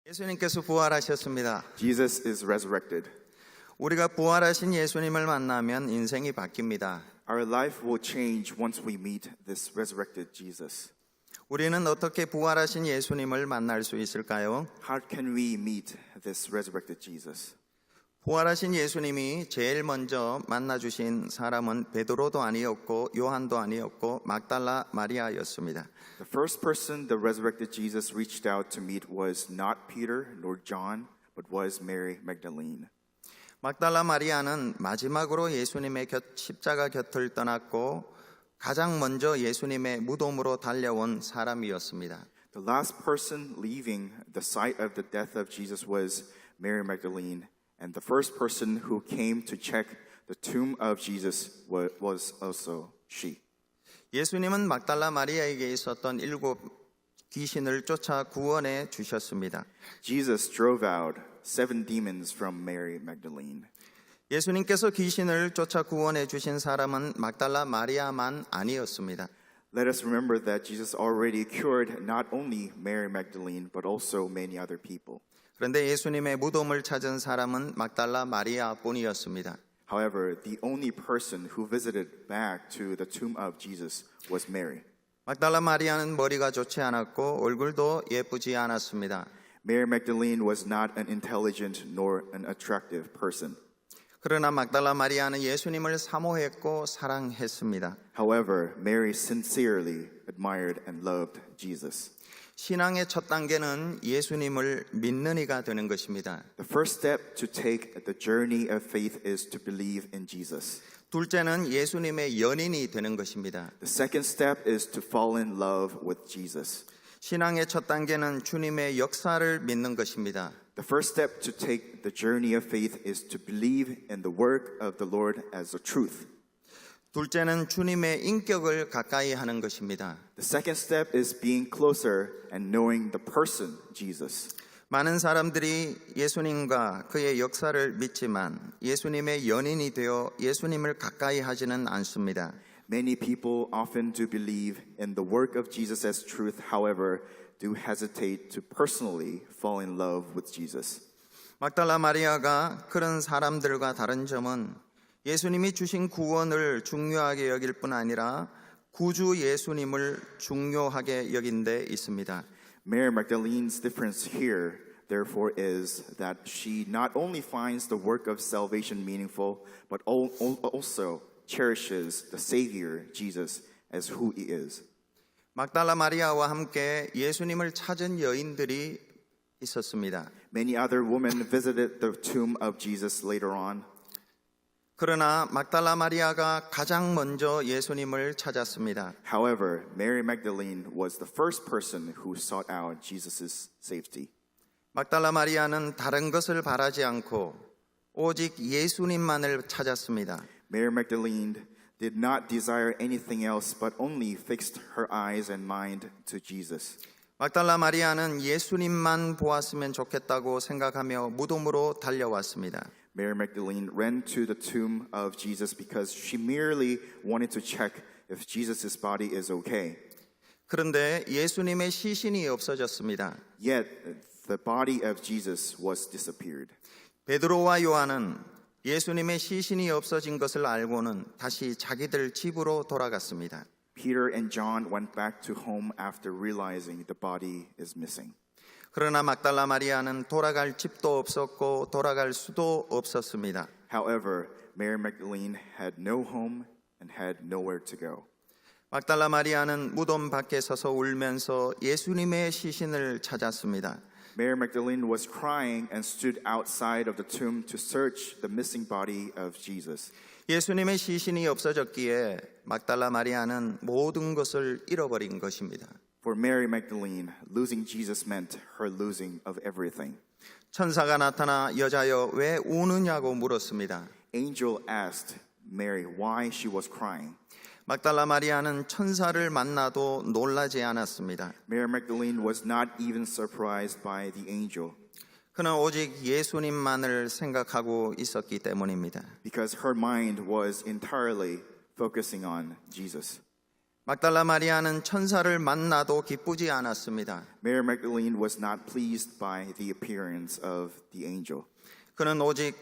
예수님께서 부활하셨습니다. Jesus is resurrected. 우리가 부활하신 예수님을 만나면 인생이 바뀝니다. Our life will change once we meet this resurrected Jesus. 우리는 어떻게 부활하신 예수님을 만날 수 있을까요? How can we meet this resurrected Jesus? 부활하신 예수님이 제일 먼저 만나주신 사람은 베드로도 아니었고 요한도 아니었고 막달라 마리아였습니다. The first person the resurrected Jesus reached out to meet was not Peter nor John, but was Mary Magdalene. 막달라 마리아는 마지막으로 예수님의 십자가 곁을 떠났고 가장 먼저 예수님의 무덤으로 달려온 사람이었습니다. The last person leaving the site of the death of Jesus was Mary Magdalene, and the first person who came to check the tomb of Jesus was also she. 예수님은 막달라 마리아에게 있었던 7 귀신을 쫓아 구원해 주셨습니다. Jesus drove out 7 demons from Mary Magdalene. 예수님께서 귀신을 쫓아 구원해 주신 사람은 막달라 마리아만 아니었습니다. Let us remember that Jesus already cured not only Mary Magdalene, but also many other people. 그런데 예수님의 무덤을 찾은 사람은 막달라 마리아뿐이었습니다. However, the only person who visited back to the tomb of Jesus was Mary. 막달라 마리아는 머리가 좋지 않았고 얼굴도 예쁘지 않았습니다. Mary Magdalene was not an intelligent nor an attractive person. 그러나 막달라 마리아는 예수님을 사모했고 사랑했습니다. However, Mary sincerely admired and loved Jesus. 신앙의 첫 단계는 예수님을 믿는 이가 되는 것입니다. The first step to take the journey of faith is to believe in Jesus. 둘째는 예수님의 연인이 되는 것입니다. The second step is to fall in love with Jesus. 신앙의 첫 단계는 주님의 역사를 믿는 것입니다. The first step to take the journey of faith is to believe in the work of the Lord as a truth. 둘째는 주님의 인격을 가까이 하는 것입니다. The second step is being closer and knowing the person, Jesus. 많은 사람들이 예수님과 그의 역사를 믿지만 예수님의 연인이 되어 예수님을 가까이 하지는 않습니다. Many people often do believe in the work of Jesus as truth, however, do hesitate to personally fall in love with Jesus. 막달라 마리아가 그런 사람들과 다른 점은 예수님이 주신 구원을 중요하게 여길 뿐 아니라 구주 예수님을 중요하게 여긴 데 있습니다. Mary Magdalene's difference here, therefore, is that she not only finds the work of salvation meaningful, but also cherishes the Savior, Jesus, as who he is. 막달라 마리아와 함께 예수님을 찾은 여인들이 있었습니다. Many other women visited the tomb of Jesus later on. 그러나 막달라 마리아가 가장 먼저 예수님을 찾았습니다. However, Mary Magdalene was the first person who sought out Jesus' safety. 막달라 마리아는 다른 것을 바라지 않고 오직 예수님만을 찾았습니다. Mary Magdalene did not desire anything else but only fixed her eyes and mind to Jesus. 막달라 마리아는 예수님만 보았으면 좋겠다고 생각하며 무덤으로 달려왔습니다. Mary Magdalene ran to the tomb of Jesus because she merely wanted to check if Jesus' body is okay. 그런데 예수님의 시신이 없어졌습니다. Yet the body of Jesus was disappeared. 베드로와 요한은 예수님의 시신이 없어진 것을 알고는 다시 자기들 집으로 돌아갔습니다. Peter and John went back to home after realizing the body is missing. 그러나 막달라 마리아는 돌아갈 집도 없었고 돌아갈 수도 없었습니다. However, Mary Magdalene had no home and had nowhere to go. 막달라 마리아는 무덤 밖에 서서 울면서 예수님의 시신을 찾았습니다. Mary Magdalene was crying and stood outside of the tomb to search the missing body of Jesus. 예수님의 시신이 없어졌기에 막달라 마리아는 모든 것을 잃어버린 것입니다. For Mary Magdalene, losing Jesus meant her losing of everything. 천사가 나타나 여자여 왜 우느냐고 물었습니다. Angel asked Mary why she was crying. 막달라 마리아는 천사를 만나도 놀라지 않았습니다. Mary Magdalene was not even surprised by the angel. 그는 오직 예수님만을 생각하고 있었기 때문입니다. Because her mind was entirely focusing on Jesus. 막달라 마리아는 천사를 만나도 기쁘지 않았습니다. Mary Magdalene was not pleased by the appearance of the angel 그는 오직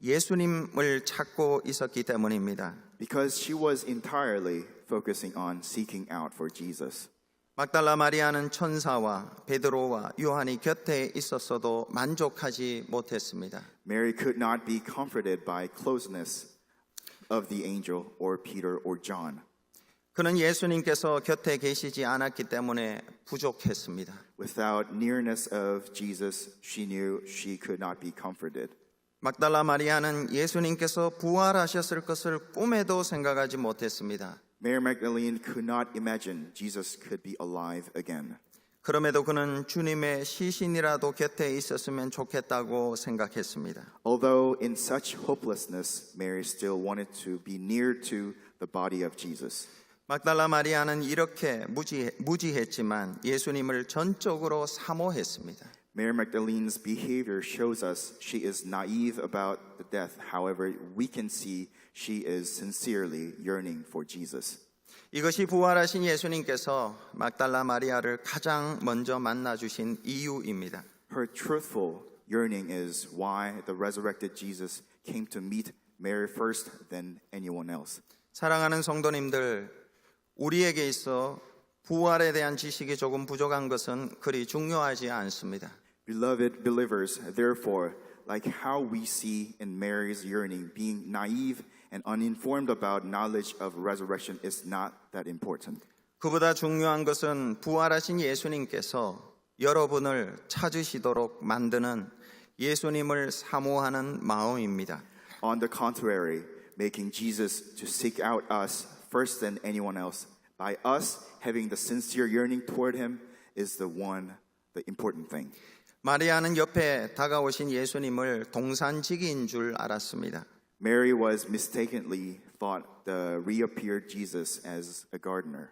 예수님을 찾고 있었기 때문입니다. because she was entirely focusing on seeking out for Jesus. 막달라 마리아는 천사와 베드로와 요한이 곁에 있었어도 만족하지 못했습니다. Mary could not be comforted by closeness of the angel or Peter or John. 그는 예수님께서 곁에 계시지 않았기 때문에 부족했습니다. Without nearness of Jesus, she knew she could not be comforted. 막달라 마리아는 예수님께서 부활하셨을 것을 꿈에도 생각하지 못했습니다. Mary Magdalene could not imagine Jesus could be alive again. 그럼에도 그는 주님의 시신이라도 곁에 있었으면 좋겠다고 생각했습니다. Although in such hopelessness, Mary still wanted to be near to the body of Jesus. 막달라 마리아는 이렇게 무지했지만 예수님을 전적으로 사모했습니다. Mary Magdalene's behavior shows us she is naive about the death. However, we can see she is sincerely yearning for Jesus. 이것이 부활하신 예수님께서 막달라 마리아를 가장 먼저 만나 주신 이유입니다. Her truthful yearning is why the resurrected Jesus came to meet Mary first than anyone else. 사랑하는 성도님들, 우리에게 있어 부활에 대한 지식이 조금 부족한 것은 그리 중요하지 않습니다. Beloved believers, therefore, like how we see in Mary's yearning, being naive and uninformed about knowledge of resurrection is not that important. 그보다 중요한 것은 부활하신 예수님께서 여러분을 찾으시도록 만드는 예수님을 사모하는 마음입니다. On the contrary, making Jesus to seek out us first than anyone else, by us having the sincere yearning toward him is the important thing. 마리아는 옆에 다가오신 예수님을 동산지기인 줄 알았습니다. Mary was mistakenly thought the reappeared Jesus as a gardener.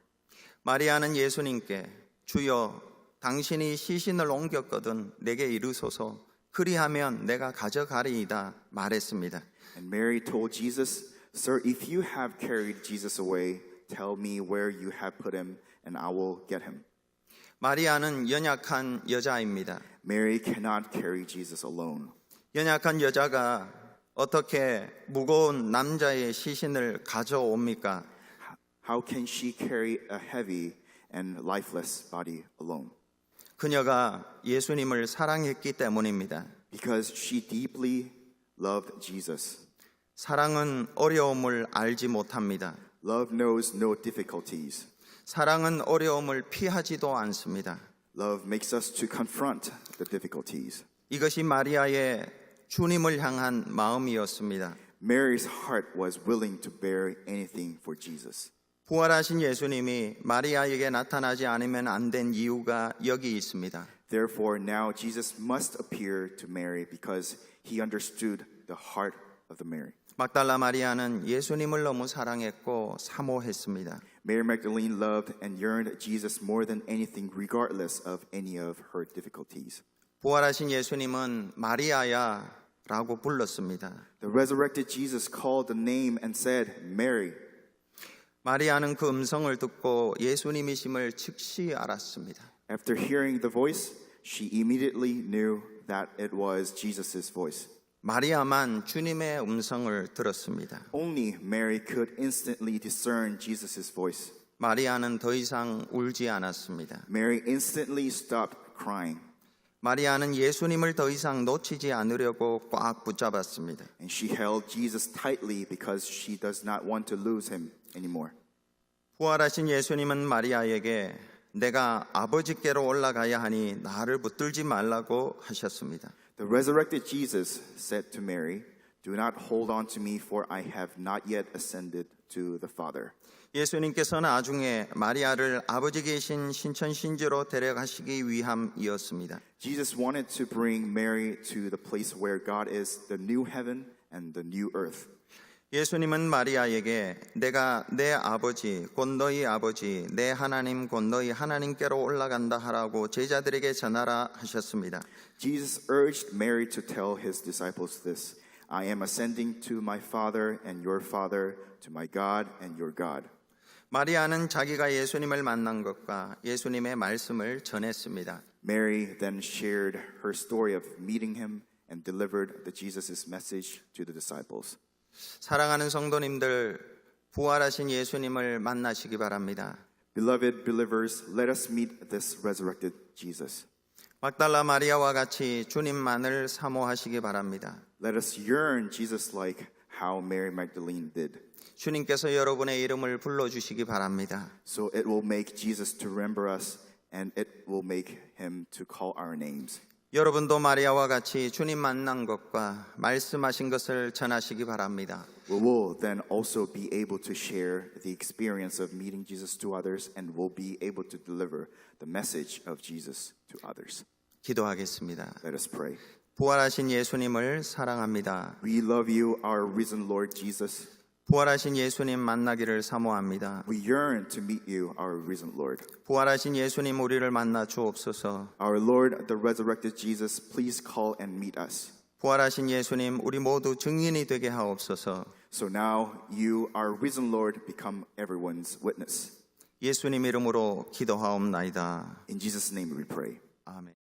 마리아는 예수님께 주여 당신이 시신을 옮겼거든 내게 이르소서 그리하면 내가 가져가리이다 말했습니다. And Mary told Jesus, Sir, if you have carried Jesus away, tell me where you have put him, and I will get him. 마리아는 연약한 여자입니다. Mary cannot carry Jesus alone. 연약한 여자가 어떻게 무거운 남자의 시신을 가져옵니까? How can she carry a heavy and lifeless body alone? 그녀가 예수님을 사랑했기 때문입니다. Because she deeply loved Jesus. 사랑은 어려움을 알지 못합니다. Love knows no difficulties. 사랑은 어려움을 피하지도 않습니다. Love makes us to confront the difficulties. 이것이 마리아의 주님을 향한 마음이었습니다. Mary's heart was willing to bear anything for Jesus. 부활하신 예수님이 마리아에게 나타나지 않으면 안 된 이유가 여기 있습니다. Therefore, now Jesus must appear to Mary because he understood the heart of the Mary. 막달라 마리아는 예수님을 너무 사랑했고 사모했습니다. Mary Magdalene loved and yearned Jesus more than anything, regardless of any of her difficulties. 부활하신 예수님은 마리아야라고 불렀습니다. The resurrected Jesus called the name and said, Mary. 마리아는 그 음성을 듣고 예수님이심을 즉시 알았습니다. After hearing the voice, she immediately knew that it was Jesus' voice. 마리아만 주님의 음성을 들었습니다. Only Mary could instantly discern Jesus' voice. 마리아는 더 이상 울지 않았습니다. Mary instantly stopped crying. 마리아는 예수님을 더 이상 놓치지 않으려고 꽉 붙잡았습니다. And she held Jesus tightly because she does not want to lose him anymore. 부활하신 예수님은 마리아에게 내가 아버지께로 올라가야 하니 나를 붙들지 말라고 하셨습니다. The resurrected Jesus said to Mary, Do not hold on to me, for I have not yet ascended to the Father. 예수님께서 나중에 마리아를 아버지 계신 신천신지로 데려가시기 위함이었습니다. Jesus wanted to bring Mary to the place where God is, the new heaven and the new earth. 예수님은 마리아에게 내가 내 아버지 곧 너희 아버지 내 하나님 곧 너희 하나님께로 올라간다 하라고 제자들에게 전하라 하셨습니다. Jesus urged Mary to tell his disciples this, I am ascending to my Father and your Father, to my God and your God. 마리아는 자기가 예수님을 만난 것과 예수님의 말씀을 전했습니다. Mary then shared her story of meeting him and delivered Jesus' message to the disciples. 사랑하는 성도님들, 부활하신 예수님을 만나시기 바랍니다. Beloved believers, let us meet this resurrected Jesus. 막달라 마리아와 같이 주님만을 사모하시기 바랍니다. Let us yearn Jesus like how Mary Magdalene did. 주님께서 여러분의 이름을 불러주시기 바랍니다. So it will make Jesus to remember us and it will make him to call our names. 여러분도 마리아와 같이 주님 만난 것과 말씀하신 것을 전하시기 바랍니다. We will then also be able to share the experience of meeting Jesus to others and will be able to deliver the message of Jesus to others. 기도하겠습니다. Let us pray. 부활하신 예수님을 사랑합니다. We love you, our risen Lord Jesus. 부활하신 예수님 만나기를 사모합니다. We yearn to meet you, our risen Lord. 부활하신 예수님 우리를 만나 주옵소서. Our Lord, the resurrected Jesus, please call and meet us. 부활하신 예수님 우리 모두 증인이 되게 하옵소서. So now you, our risen Lord, become everyone's witness. 예수님 이름으로 기도하옵나이다. In Jesus' name we pray. 아멘.